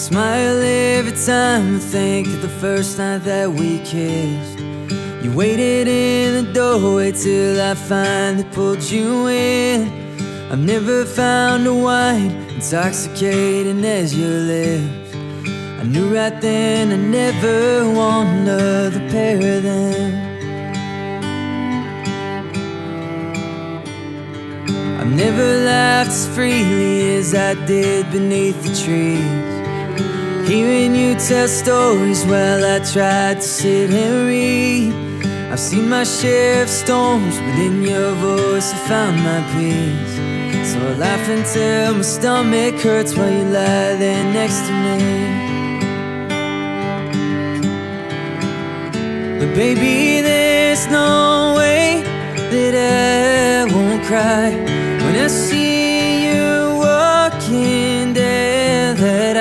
smile every time I think of the first night that we kissed. You waited in the doorway till I finally pulled you in. I've never found a wine intoxicating as your lips. I knew right then I never want another pair of them. I've never laughed as freely as I did beneath the trees, hearing you tell stories while I tried to sit and read. I've seen my share of storms, but in your voice I found my peace. So I laugh until my stomach hurts while you lie there next to me. But baby, there's no way that I won't cry when I see you walking there, that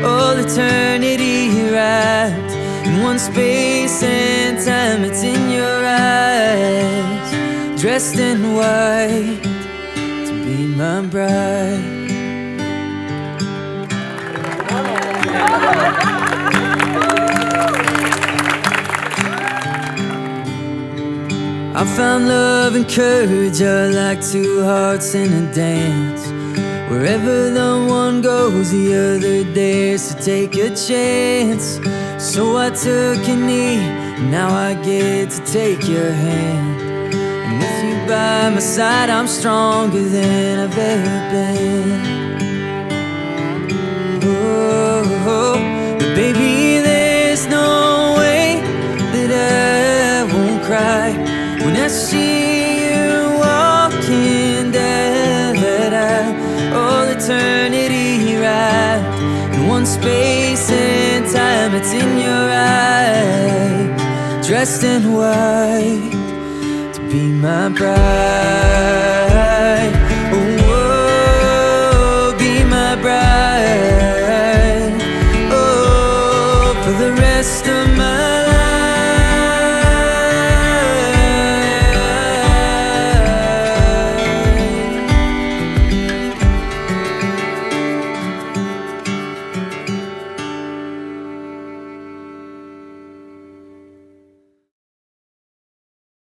all eternity wrapped in one space and time. It's in your eyes, dressed in white, to be my bride. I found love and courage are like two hearts in a dance. Wherever the one goes, the other dares to take a chance. So I took a knee, now I get to take your hand. And with you by my side, I'm stronger than I've ever been. Oh, but baby, there's no way that I won't cry when I see you walking down that aisle. All eternity wrapped in one space and time. It's in your eyes, dressed in white, to be my bride.